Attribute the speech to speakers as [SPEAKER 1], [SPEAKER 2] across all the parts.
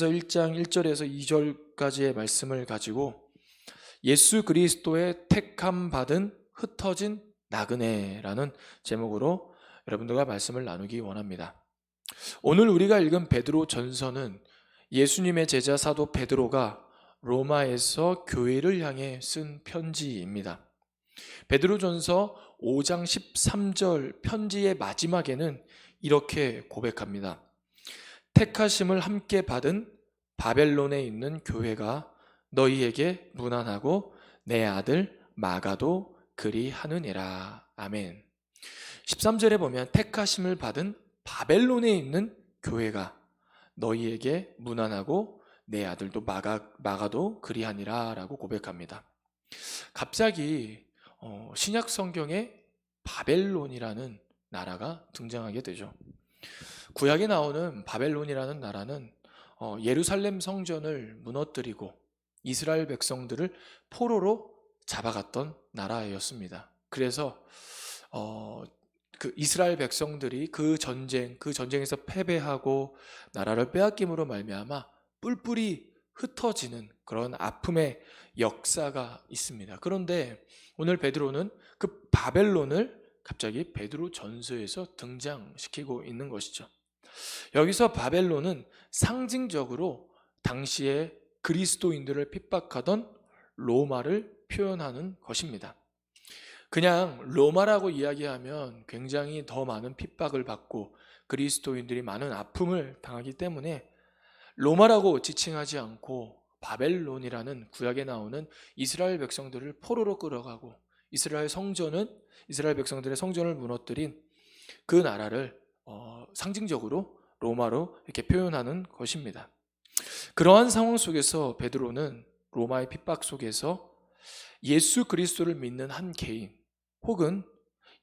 [SPEAKER 1] 1장 1절에서 2절까지의 말씀을 가지고 예수 그리스도의 택함 받은 흩어진 나그네라는 제목으로 여러분들과 말씀을 나누기 원합니다. 오늘 우리가 읽은 베드로 전서는 예수님의 제자 사도 베드로가 로마에서 교회를 향해 쓴 편지입니다. 베드로 전서 5장 13절 편지의 마지막에는 이렇게 고백합니다. 택하심을 함께 받은 바벨론에 있는 교회가 너희에게 문안하고 내 아들 마가도 그리하느니라. 아멘. 13절에 보면 택하심을 받은 바벨론에 있는 교회가 너희에게 문안하고 내 아들도 마가도 그리하니라 라고 고백합니다. 갑자기 신약 성경에 바벨론이라는 나라가 등장하게 되죠. 구약에 나오는 바벨론이라는 나라는 예루살렘 성전을 무너뜨리고 이스라엘 백성들을 포로로 잡아갔던 나라였습니다. 그래서 그 이스라엘 백성들이 그 전쟁에서 패배하고 나라를 빼앗김으로 말미암아 뿔뿔이 흩어지는 그런 아픔의 역사가 있습니다. 그런데 오늘 베드로는 그 바벨론을 갑자기 베드로 전서에서 등장시키고 있는 것이죠. 여기서 바벨론은 상징적으로 당시에 그리스도인들을 핍박하던 로마를 표현하는 것입니다. 그냥 로마라고 이야기하면 굉장히 더 많은 핍박을 받고 그리스도인들이 많은 아픔을 당하기 때문에 로마라고 지칭하지 않고 바벨론이라는 구약에 나오는 이스라엘 백성들을 포로로 끌어가고 이스라엘 백성들의 성전을 무너뜨린 그 나라를 상징적으로 로마로 이렇게 표현하는 것입니다. 그러한 상황 속에서 베드로는 로마의 핍박 속에서 예수 그리스도를 믿는 한 개인 혹은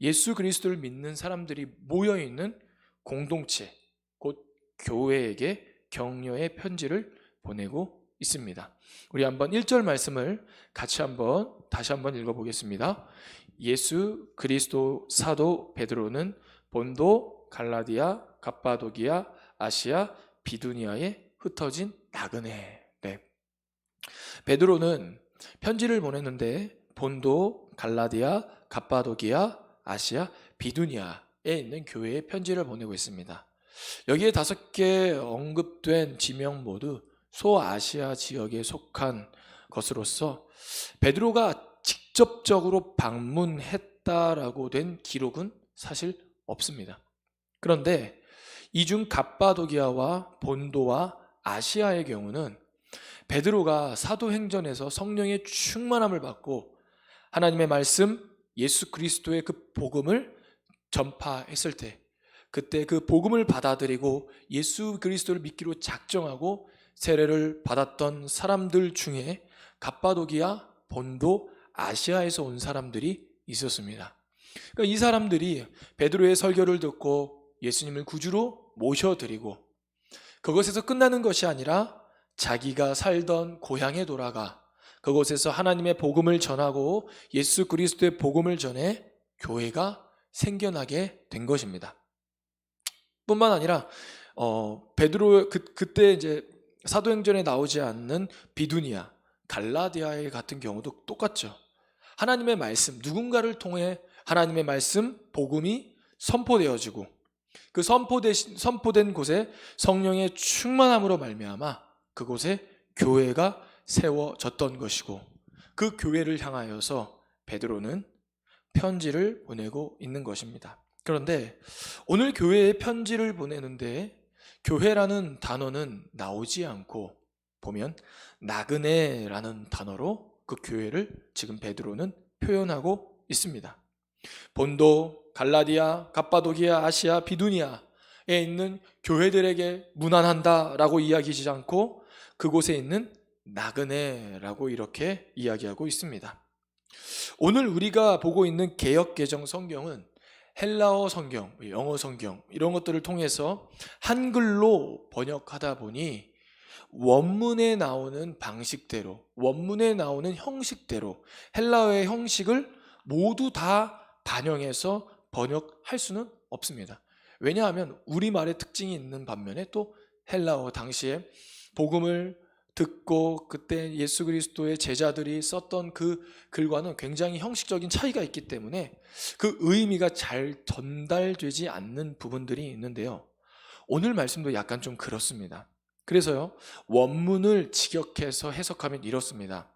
[SPEAKER 1] 예수 그리스도를 믿는 사람들이 모여있는 공동체, 곧 교회에게 격려의 편지를 보내고 있습니다. 우리 한번 1절 말씀을 다시 한번 읽어보겠습니다. 예수 그리스도 사도 베드로는 본도, 갈라디아, 갑바도기아, 아시아, 비두니아에 흩어진 나그네. 네. 베드로는 편지를 보냈는데 본도, 갈라디아, 갑바도기아, 아시아, 비두니아에 있는 교회에 편지를 보내고 있습니다. 여기에 5개 언급된 지명 모두 소아시아 지역에 속한 것으로서 베드로가 직접적으로 방문했다라고 된 기록은 사실 없습니다. 그런데 이 중 갑바도기아와 본도와 아시아의 경우는 베드로가 사도행전에서 성령의 충만함을 받고 하나님의 말씀 예수 그리스도의 그 복음을 전파했을 때 그때 그 복음을 받아들이고 예수 그리스도를 믿기로 작정하고 세례를 받았던 사람들 중에 갑바도기아, 본도, 아시아에서 온 사람들이 있었습니다. 그러니까 이 사람들이 베드로의 설교를 듣고 예수님을 구주로 모셔드리고 그것에서 끝나는 것이 아니라 자기가 살던 고향에 돌아가 그곳에서 하나님의 복음을 전하고 예수 그리스도의 복음을 전해 교회가 생겨나게 된 것입니다. 뿐만 아니라 베드로 그때 이제 사도행전에 나오지 않는 비두니아, 갈라디아의 같은 경우도 똑같죠. 하나님의 말씀, 누군가를 통해 하나님의 말씀, 복음이 선포되어지고 그 선포된 곳에 성령의 충만함으로 말미암아 그곳에 교회가 세워졌던 것이고 그 교회를 향하여서 베드로는 편지를 보내고 있는 것입니다. 그런데 오늘 교회에 편지를 보내는데 교회라는 단어는 나오지 않고 보면 나그네라는 단어로 그 교회를 지금 베드로는 표현하고 있습니다. 본도, 갈라디아, 갑바도기아, 아시아, 비두니아에 있는 교회들에게 문안한다라고 이야기하지 않고 그곳에 있는 나그네라고 이렇게 이야기하고 있습니다. 오늘 우리가 보고 있는 개역개정 성경은 헬라어 성경, 영어 성경 이런 것들을 통해서 한글로 번역하다 보니 원문에 나오는 방식대로, 원문에 나오는 형식대로 헬라어의 형식을 모두 다 반영해서 번역할 수는 없습니다. 왜냐하면 우리말의 특징이 있는 반면에 또 헬라어 당시에 복음을 듣고 그때 예수 그리스도의 제자들이 썼던 그 글과는 굉장히 형식적인 차이가 있기 때문에 그 의미가 잘 전달되지 않는 부분들이 있는데요. 오늘 말씀도 약간 좀 그렇습니다. 그래서요, 원문을 직역해서 해석하면 이렇습니다.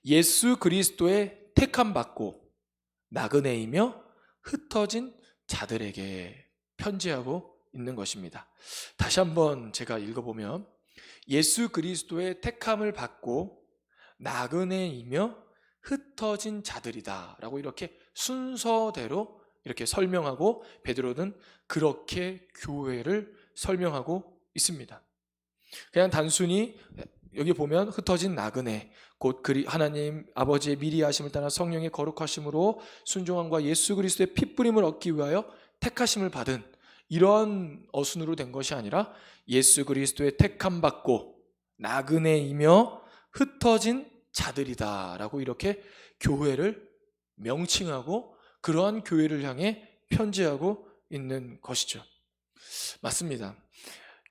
[SPEAKER 1] 예수 그리스도의 택함 받고 나그네이며 흩어진 자들에게 편지하고 있는 것입니다. 다시 한번 제가 읽어보면 예수 그리스도의 택함을 받고 나그네이며 흩어진 자들이다 라고 이렇게 순서대로 이렇게 설명하고 베드로는 그렇게 교회를 설명하고 있습니다. 그냥 단순히 여기 보면 흩어진 나그네 곧 하나님 아버지의 미리 하심을 따라 성령의 거룩하심으로 순종함과 예수 그리스도의 핏부림을 얻기 위하여 택하심을 받은 이러한 어순으로 된 것이 아니라 예수 그리스도의 택함 받고 나그네이며 흩어진 자들이다 라고 이렇게 교회를 명칭하고 그러한 교회를 향해 편지하고 있는 것이죠. 맞습니다.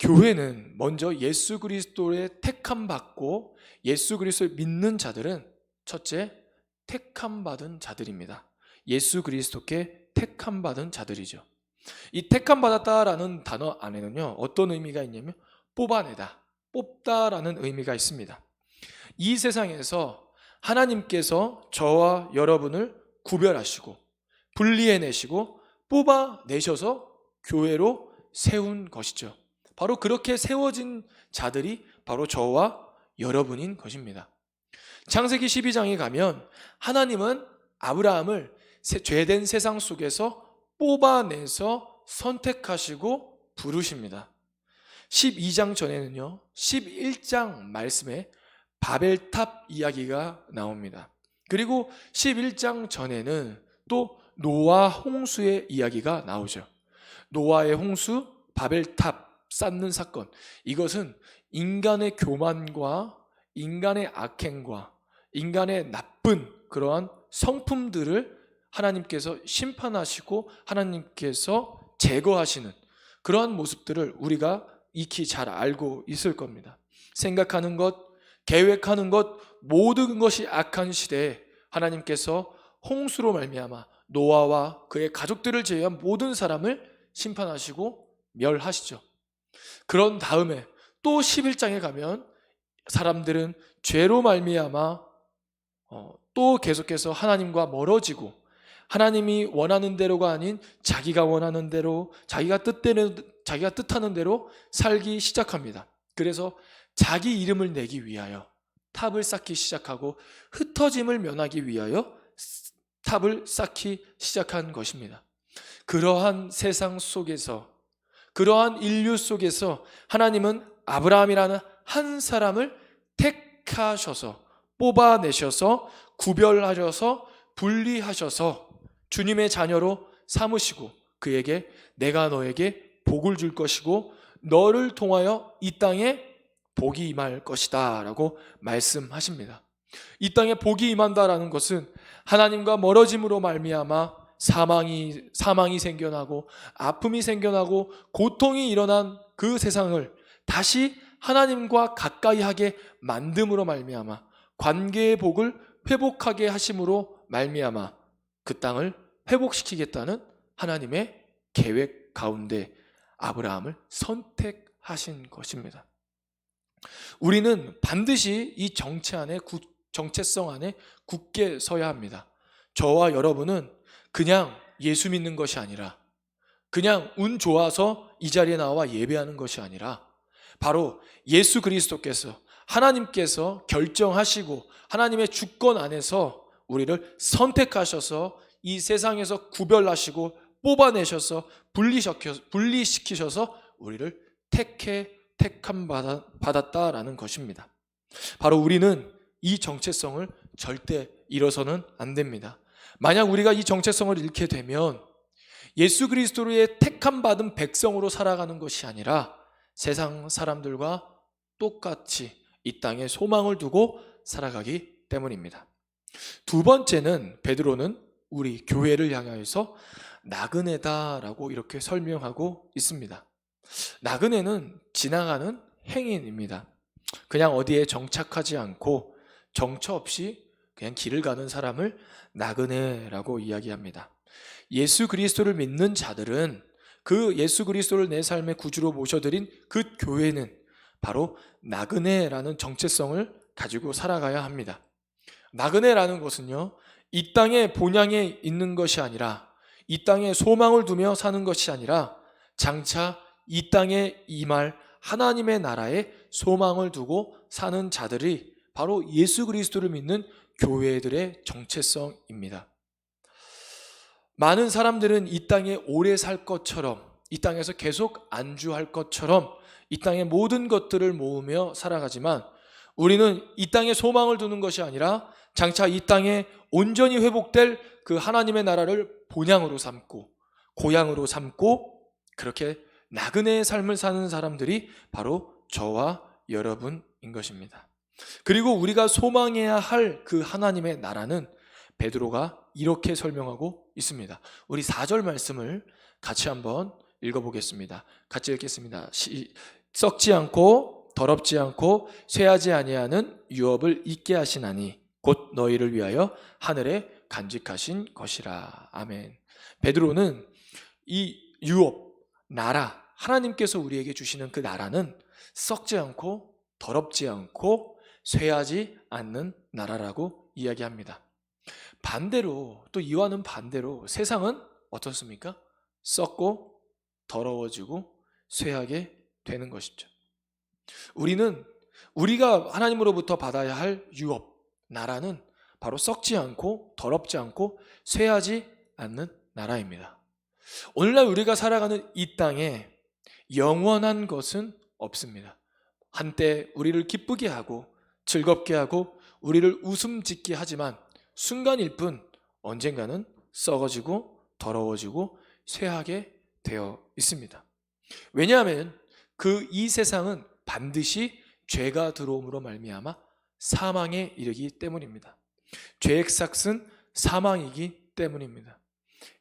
[SPEAKER 1] 교회는 먼저 예수 그리스도의 택함 받고 예수 그리스도를 믿는 자들은 첫째 택함 받은 자들입니다. 예수 그리스도께 택함 받은 자들이죠. 이 택함 받았다라는 단어 안에는요, 어떤 의미가 있냐면 뽑아내다, 뽑다라는 의미가 있습니다. 이 세상에서 하나님께서 저와 여러분을 구별하시고 분리해내시고 뽑아내셔서 교회로 세운 것이죠. 바로 그렇게 세워진 자들이 바로 저와 여러분인 것입니다. 창세기 12장에 가면 하나님은 아브라함을 죄된 세상 속에서 뽑아내서 선택하시고 부르십니다. 12장 전에는요, 11장 말씀에 바벨탑 이야기가 나옵니다. 그리고 11장 전에는 또 노아 홍수의 이야기가 나오죠. 노아의 홍수, 바벨탑 쌓는 사건, 이것은 인간의 교만과 인간의 악행과 인간의 나쁜 그러한 성품들을 하나님께서 심판하시고 하나님께서 제거하시는 그러한 모습들을 우리가 익히 잘 알고 있을 겁니다. 생각하는 것, 계획하는 것, 모든 것이 악한 시대에 하나님께서 홍수로 말미암아 노아와 그의 가족들을 제외한 모든 사람을 심판하시고 멸하시죠. 그런 다음에 또 11장에 가면 사람들은 죄로 말미암아 또 계속해서 하나님과 멀어지고 하나님이 원하는 대로가 아닌 자기가 원하는 대로 자기가 뜻하는 대로 살기 시작합니다. 그래서 자기 이름을 내기 위하여 탑을 쌓기 시작하고 흩어짐을 면하기 위하여 탑을 쌓기 시작한 것입니다. 그러한 세상 속에서 그러한 인류 속에서 하나님은 아브라함이라는 한 사람을 택하셔서 뽑아내셔서 구별하셔서 분리하셔서 주님의 자녀로 삼으시고 그에게 내가 너에게 복을 줄 것이고 너를 통하여 이 땅에 복이 임할 것이다 라고 말씀하십니다. 이 땅에 복이 임한다라는 것은 하나님과 멀어짐으로 말미암아 사망이 생겨나고 아픔이 생겨나고 고통이 일어난 그 세상을 다시 하나님과 가까이 하게 만듦으로 말미암아 관계의 복을 회복하게 하심으로 말미암아 그 땅을 회복시키겠다는 하나님의 계획 가운데 아브라함을 선택하신 것입니다. 우리는 반드시 이 정체성 안에 굳게 서야 합니다. 저와 여러분은 그냥 예수 믿는 것이 아니라 그냥 운 좋아서 이 자리에 나와 예배하는 것이 아니라 바로 예수 그리스도께서 하나님께서 결정하시고 하나님의 주권 안에서 우리를 선택하셔서 이 세상에서 구별하시고 뽑아내셔서 분리시키셔서 우리를 택함 받았다라는 것입니다. 바로 우리는 이 정체성을 절대 잃어서는 안 됩니다. 만약 우리가 이 정체성을 잃게 되면 예수 그리스도의 택함 받은 백성으로 살아가는 것이 아니라 세상 사람들과 똑같이 이 땅에 소망을 두고 살아가기 때문입니다. 두 번째는 베드로는 우리 교회를 향하여서 나그네다라고 이렇게 설명하고 있습니다. 나그네는 지나가는 행인입니다. 그냥 어디에 정착하지 않고 정처 없이 그냥 길을 가는 사람을 나그네라고 이야기합니다. 예수 그리스도를 믿는 자들은 그 예수 그리스도를 내 삶의 구주로 모셔드린 그 교회는 바로 나그네라는 정체성을 가지고 살아가야 합니다. 나그네라는 것은요, 이 땅의 본향에 있는 것이 아니라, 이 땅에 소망을 두며 사는 것이 아니라 장차 이 땅에 임할 하나님의 나라에 소망을 두고 사는 자들이 바로 예수 그리스도를 믿는 교회들의 정체성입니다. 많은 사람들은 이 땅에 오래 살 것처럼, 이 땅에서 계속 안주할 것처럼 이 땅의 모든 것들을 모으며 살아가지만, 우리는 이 땅에 소망을 두는 것이 아니라 장차 이 땅에 온전히 회복될 그 하나님의 나라를 본향으로 삼고 고향으로 삼고 그렇게 나그네의 삶을 사는 사람들이 바로 저와 여러분인 것입니다. 그리고 우리가 소망해야 할 그 하나님의 나라는 베드로가 이렇게 설명하고 있습니다. 우리 4절 말씀을 같이 한번 읽어보겠습니다. 같이 읽겠습니다. 썩지 않고 더럽지 않고 쇠하지 아니하는 유업을 잊게 하시나니 곧 너희를 위하여 하늘에 간직하신 것이라. 아멘. 베드로는 이 유업, 나라, 하나님께서 우리에게 주시는 그 나라는 썩지 않고 더럽지 않고 쇠하지 않는 나라라고 이야기합니다. 반대로, 또 이와는 반대로 세상은 어떻습니까? 썩고 더러워지고 쇠하게 되는 것이죠. 우리가 하나님으로부터 받아야 할 유업, 나라는 바로 썩지 않고 더럽지 않고 쇠하지 않는 나라입니다. 오늘날 우리가 살아가는 이 땅에 영원한 것은 없습니다. 한때 우리를 기쁘게 하고 즐겁게 하고 우리를 웃음 짓게 하지만 순간일 뿐 언젠가는 썩어지고 더러워지고 쇠하게 되어 있습니다. 왜냐하면 이 세상은 반드시 죄가 들어옴으로 말미암아 사망에 이르기 때문입니다. 죄의 삭은 사망이기 때문입니다.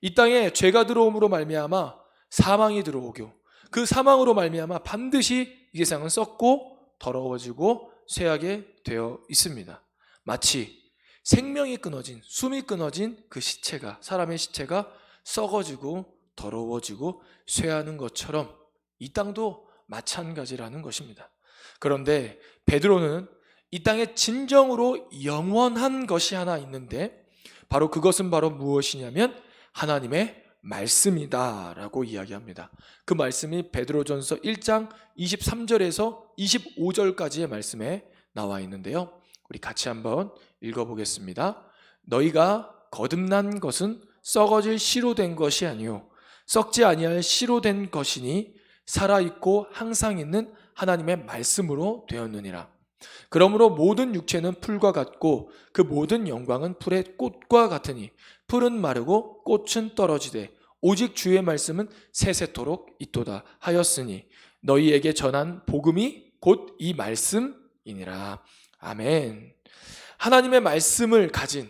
[SPEAKER 1] 이 땅에 죄가 들어옴으로 말미암아 사망이 들어오고 그 사망으로 말미암아 반드시 이 세상은 썩고 더러워지고 쇠하게 되어 있습니다. 마치 생명이 끊어진, 숨이 끊어진 그 시체가, 사람의 시체가 썩어지고 더러워지고 쇠하는 것처럼 이 땅도 마찬가지라는 것입니다. 그런데 베드로는 이 땅에 진정으로 영원한 것이 하나 있는데 바로 그것은 바로 무엇이냐면 하나님의 말씀이다라고 이야기합니다. 그 말씀이 베드로전서 1장 23절에서 25절까지의 말씀에 나와 있는데요. 우리 같이 한번 읽어보겠습니다. 너희가 거듭난 것은 썩어질 씨로 된 것이 아니요 썩지 아니할 씨로 된 것이니 살아있고 항상 있는 하나님의 말씀으로 되었느니라. 그러므로 모든 육체는 풀과 같고 그 모든 영광은 풀의 꽃과 같으니 풀은 마르고 꽃은 떨어지되 오직 주의 말씀은 세세토록 있도다 하였으니 너희에게 전한 복음이 곧 이 말씀이니라. 아멘. 하나님의 말씀을 가진,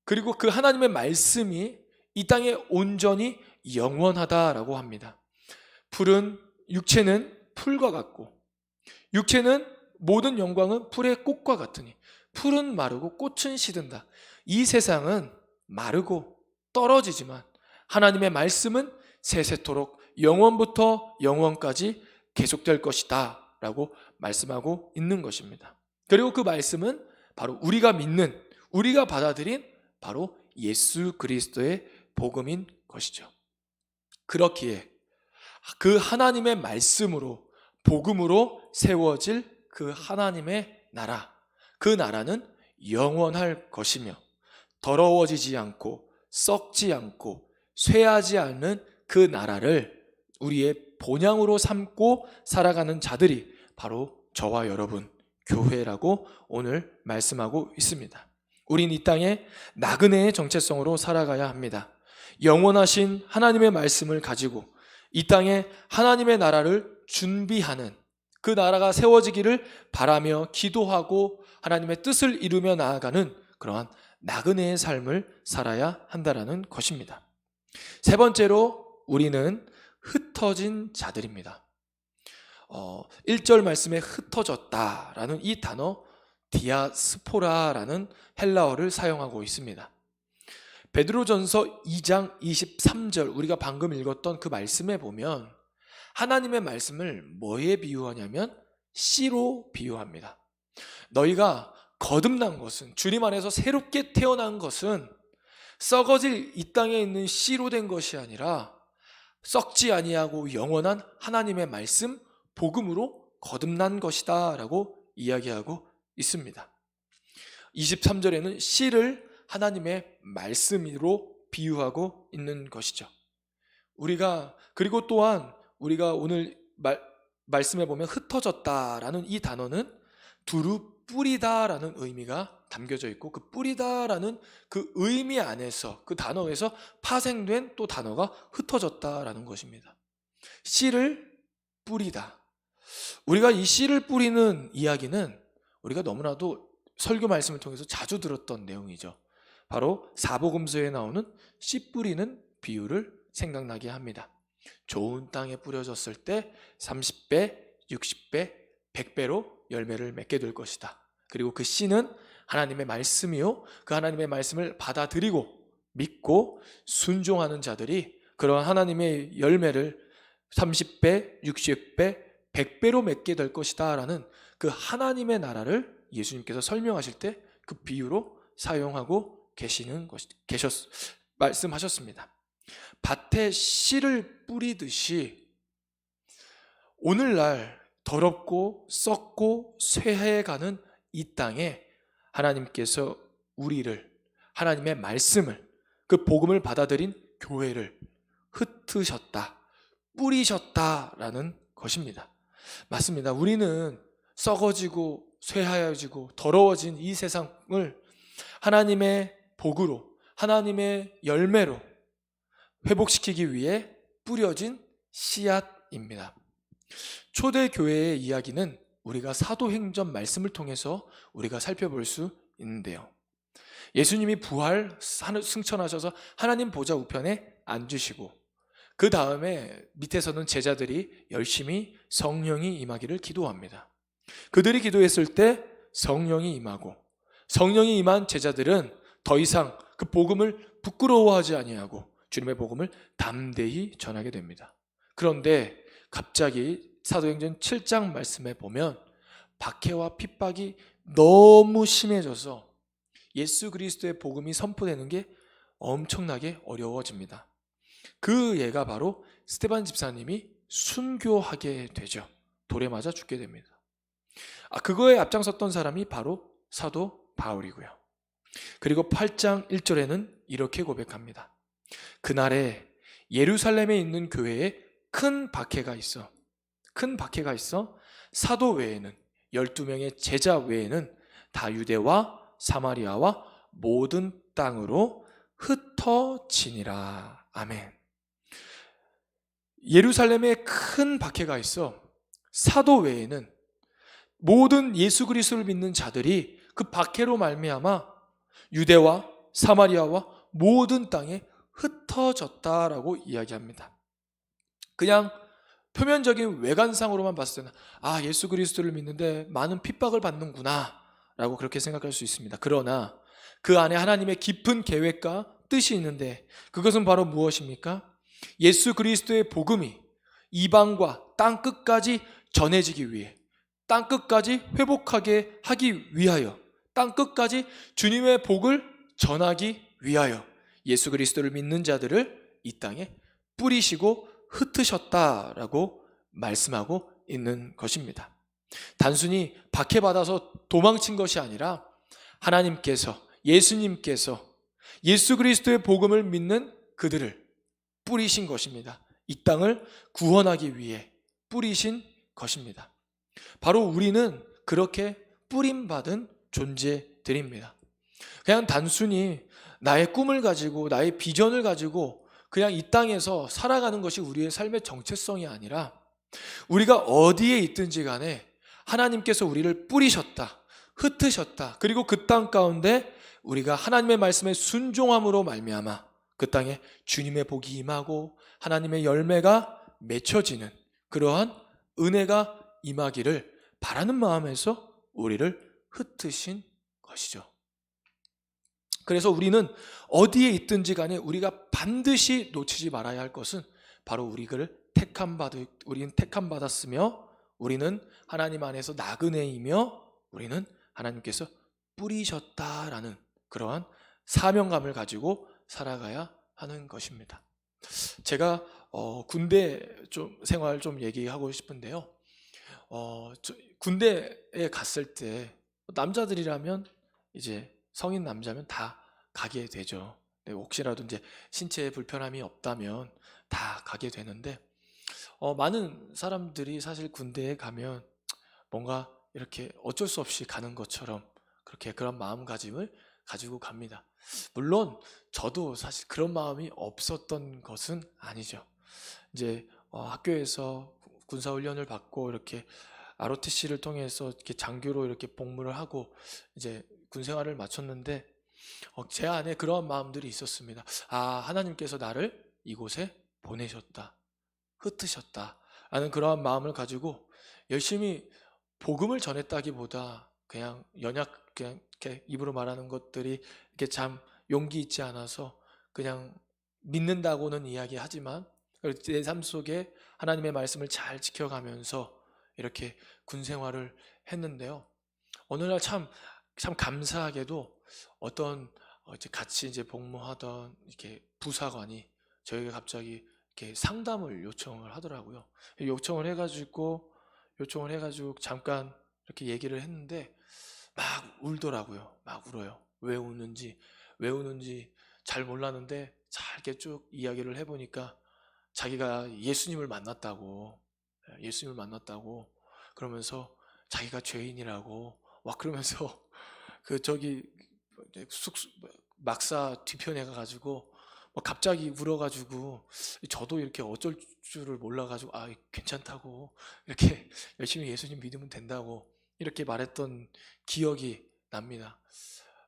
[SPEAKER 1] 그리고 그 하나님의 말씀이 이 땅에 온전히 영원하다라고 합니다. 육체는 풀과 같고 육체는 모든 영광은 풀의 꽃과 같으니 풀은 마르고 꽃은 시든다. 이 세상은 마르고 떨어지지만 하나님의 말씀은 세세토록 영원부터 영원까지 계속될 것이다 라고 말씀하고 있는 것입니다. 그리고 그 말씀은 바로 우리가 믿는, 우리가 받아들인 바로 예수 그리스도의 복음인 것이죠. 그렇기에 그 하나님의 말씀으로, 복음으로 세워질 그 하나님의 나라, 그 나라는 영원할 것이며 더러워지지 않고 썩지 않고 쇠하지 않는 그 나라를 우리의 본향으로 삼고 살아가는 자들이 바로 저와 여러분, 교회라고 오늘 말씀하고 있습니다. 우린 이 땅에 나그네의 정체성으로 살아가야 합니다. 영원하신 하나님의 말씀을 가지고 이 땅에 하나님의 나라를 준비하는, 그 나라가 세워지기를 바라며 기도하고 하나님의 뜻을 이루며 나아가는 그러한 나그네의 삶을 살아야 한다는 것입니다. 세 번째로 우리는 흩어진 자들입니다. 1절 말씀에 흩어졌다라는 이 단어 디아스포라라는 헬라어를 사용하고 있습니다. 베드로전서 2장 23절 우리가 방금 읽었던 그 말씀에 보면 하나님의 말씀을 뭐에 비유하냐면 씨로 비유합니다. 너희가 거듭난 것은, 주님 안에서 새롭게 태어난 것은 썩어질 이 땅에 있는 씨로 된 것이 아니라 썩지 아니하고 영원한 하나님의 말씀 복음으로 거듭난 것이다 라고 이야기하고 있습니다. 23절에는 씨를 하나님의 말씀으로 비유하고 있는 것이죠. 그리고 또한 우리가 오늘 말씀에 보면 흩어졌다라는 이 단어는 두루 뿌리다라는 의미가 담겨져 있고, 그 뿌리다라는 그 의미 안에서, 그 단어에서 파생된 또 단어가 흩어졌다라는 것입니다. 씨를 뿌리다. 우리가 이 씨를 뿌리는 이야기는 우리가 너무나도 설교 말씀을 통해서 자주 들었던 내용이죠. 바로 사복음서에 나오는 씨 뿌리는 비유를 생각나게 합니다. 좋은 땅에 뿌려졌을 때 30배, 60배, 100배로 열매를 맺게 될 것이다. 그리고 그 씨는 하나님의 말씀이요, 그 하나님의 말씀을 받아들이고 믿고 순종하는 자들이 그러한 하나님의 열매를 30배, 60배, 100배로 맺게 될 것이다 라는 그 하나님의 나라를 예수님께서 설명하실 때 그 비유로 사용하고 말씀하셨습니다. 밭에 씨를 뿌리듯이 오늘날 더럽고 썩고 쇠해가는 이 땅에 하나님께서 우리를, 하나님의 말씀을, 그 복음을 받아들인 교회를 흩으셨다, 뿌리셨다라는 것입니다. 맞습니다. 우리는 썩어지고 쇠하여지고 더러워진 이 세상을 하나님의 복으로, 하나님의 열매로 회복시키기 위해 뿌려진 씨앗입니다. 초대교회의 이야기는 우리가 사도행전 말씀을 통해서 우리가 살펴볼 수 있는데요. 예수님이 부활 승천하셔서 하나님 보좌 우편에 앉으시고 그 다음에 밑에서는 제자들이 열심히 성령이 임하기를 기도합니다. 그들이 기도했을 때 성령이 임하고, 성령이 임한 제자들은 더 이상 그 복음을 부끄러워하지 아니하고 주님의 복음을 담대히 전하게 됩니다. 그런데 갑자기 사도행전 7장 말씀에 보면 박해와 핍박이 너무 심해져서 예수 그리스도의 복음이 선포되는 게 엄청나게 어려워집니다. 그 예가 바로 스데반 집사님이 순교하게 되죠. 돌에 맞아 죽게 됩니다. 그거에 앞장섰던 사람이 바로 사도 바울이고요. 그리고 8장 1절에는 이렇게 고백합니다. 그날에 예루살렘에 있는 교회에 큰 박해가 있어 사도 외에는 12명의 제자 외에는 다 유대와 사마리아와 모든 땅으로 흩어지니라. 아멘. 예루살렘에 큰 박해가 있어 사도 외에는 모든 예수 그리스도를 믿는 자들이 그 박해로 말미암아 유대와 사마리아와 모든 땅에 흩어졌다라고 이야기합니다. 그냥 표면적인 외관상으로만 봤을 때는 예수 그리스도를 믿는데 많은 핍박을 받는구나 라고 그렇게 생각할 수 있습니다. 그러나 그 안에 하나님의 깊은 계획과 뜻이 있는데 그것은 바로 무엇입니까? 예수 그리스도의 복음이 이방과 땅 끝까지 전해지기 위해, 땅 끝까지 회복하게 하기 위하여, 땅 끝까지 주님의 복을 전하기 위하여 예수 그리스도를 믿는 자들을 이 땅에 뿌리시고 흩으셨다라고 말씀하고 있는 것입니다. 단순히 박해받아서 도망친 것이 아니라 하나님께서, 예수님께서 예수 그리스도의 복음을 믿는 그들을 뿌리신 것입니다. 이 땅을 구원하기 위해 뿌리신 것입니다. 바로 우리는 그렇게 뿌림받은 존재들입니다. 그냥 단순히 나의 꿈을 가지고 나의 비전을 가지고 그냥 이 땅에서 살아가는 것이 우리의 삶의 정체성이 아니라 우리가 어디에 있든지 간에 하나님께서 우리를 뿌리셨다, 흩으셨다. 그리고 그 땅 가운데 우리가 하나님의 말씀에 순종함으로 말미암아 그 땅에 주님의 복이 임하고 하나님의 열매가 맺혀지는 그러한 은혜가 임하기를 바라는 마음에서 우리를 흩으신 것이죠. 그래서 우리는 어디에 있든지 간에 우리가 반드시 놓치지 말아야 할 것은 바로 우리를 우리는 택함 받았으며 우리는 하나님 안에서 나그네이며 우리는 하나님께서 뿌리셨다라는 그러한 사명감을 가지고 살아가야 하는 것입니다. 제가 군대 생활 좀 얘기하고 싶은데요. 군대에 갔을 때 남자들이라면 이제 성인 남자면 다 가게 되죠. 혹시라도 이제 신체에 불편함이 없다면 다 가게 되는데 많은 사람들이 사실 군대에 가면 뭔가 이렇게 어쩔 수 없이 가는 것처럼 그렇게 그런 마음가짐을 가지고 갑니다. 물론 저도 사실 그런 마음이 없었던 것은 아니죠. 이제 학교에서 군사훈련을 받고 이렇게 ROTC를 통해서 이렇게 장교로 이렇게 복무를 하고 이제 군생활을 마쳤는데 제 안에 그런 마음들이 있었습니다. 하나님께서 나를 이곳에 보내셨다, 흩으셨다 라는 그러한 마음을 가지고 열심히 복음을 전했다기보다 그냥 그냥 이렇게 입으로 말하는 것들이 이렇게 참 용기 있지 않아서 그냥 믿는다고는 이야기하지만 내 삶 속에 하나님의 말씀을 잘 지켜가면서 이렇게 군 생활을 했는데요. 어느 날 참 감사하게도 어떤 이제 같이 이제 복무하던 이렇게 부사관이 저에게 갑자기 이렇게 상담을 요청을 하더라고요. 요청을 해가지고 잠깐 이렇게 얘기를 했는데 막 울더라고요. 막 울어요. 왜 우는지 잘 몰랐는데 잘 이렇게 쭉 이야기를 해보니까 자기가 예수님을 만났다고 그러면서 자기가 죄인이라고 그러면서 막사 뒤편에 가가지고 갑자기 울어가지고 저도 이렇게 어쩔 줄을 몰라가지고 괜찮다고 이렇게 열심히 예수님 믿으면 된다고 이렇게 말했던 기억이 납니다.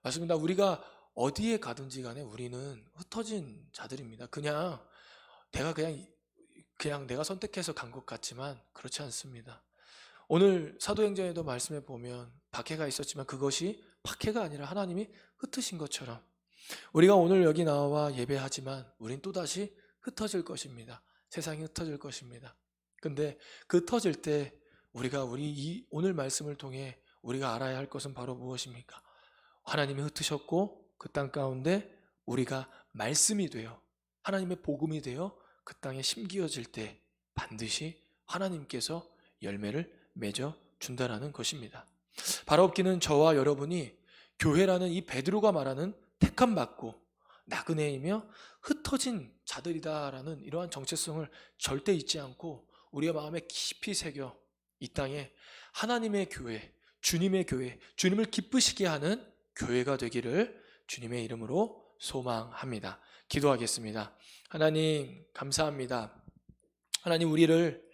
[SPEAKER 1] 맞습니다. 우리가 어디에 가든지 간에 우리는 흩어진 자들입니다. 그냥 내가 선택해서 간 것 같지만 그렇지 않습니다. 오늘 사도행전에도 말씀해 보면 박해가 있었지만 그것이 박해가 아니라 하나님이 흩으신 것처럼 우리가 오늘 여기 나와 예배하지만 우린 또다시 흩어질 것입니다. 세상이 흩어질 것입니다. 근데 그 흩어질 때 우리 오늘 말씀을 통해 우리가 알아야 할 것은 바로 무엇입니까? 하나님이 흩으셨고 그 땅 가운데 우리가 말씀이 되어 하나님의 복음이 되어 그 땅에 심기어질 때 반드시 하나님께서 열매를 맺어 준다라는 것입니다. 바라옵기는 저와 여러분이 교회라는 이 베드로가 말하는 택함 받고 나그네이며 흩어진 자들이다라는 이러한 정체성을 절대 잊지 않고 우리의 마음에 깊이 새겨 이 땅에 하나님의 교회, 주님의 교회, 주님을 기쁘시게 하는 교회가 되기를 주님의 이름으로 소망합니다. 기도하겠습니다. 하나님 감사합니다. 하나님 우리를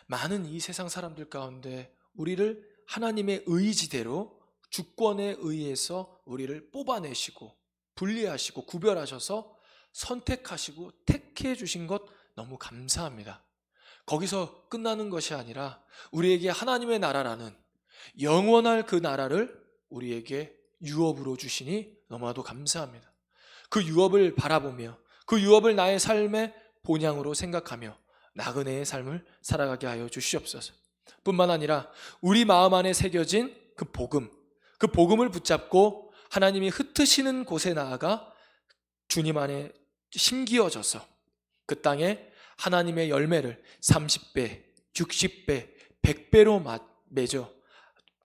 [SPEAKER 1] 많은 이 세상 사람들 가운데 우리를 하나님의 의지대로 주권에 의해서 우리를 뽑아내시고 분리하시고 구별하셔서 선택하시고 택해 주신 것 너무 감사합니다. 거기서 끝나는 것이 아니라 우리에게 하나님의 나라라는 영원할 그 나라를 우리에게 유업으로 주시니 너무나도 감사합니다. 그 유업을 바라보며 그 유업을 나의 삶의 본향으로 생각하며 나그네의 삶을 살아가게 하여 주시옵소서. 뿐만 아니라 우리 마음 안에 새겨진 그 복음을 붙잡고 하나님이 흩으시는 곳에 나아가 주님 안에 심기어져서 그 땅에 하나님의 열매를 30배, 60배, 100배로 맺어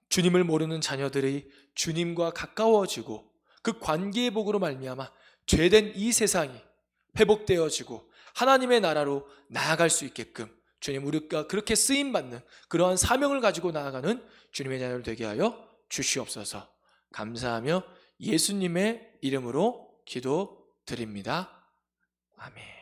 [SPEAKER 1] 주님을 모르는 자녀들이 주님과 가까워지고 그 관계의 복으로 말미암아 죄된 이 세상이 회복되어지고 하나님의 나라로 나아갈 수 있게끔 주님 우리가 그렇게 쓰임받는 그러한 사명을 가지고 나아가는 주님의 자녀를 되게 하여 주시옵소서. 감사하며 예수님의 이름으로 기도드립니다. 아멘.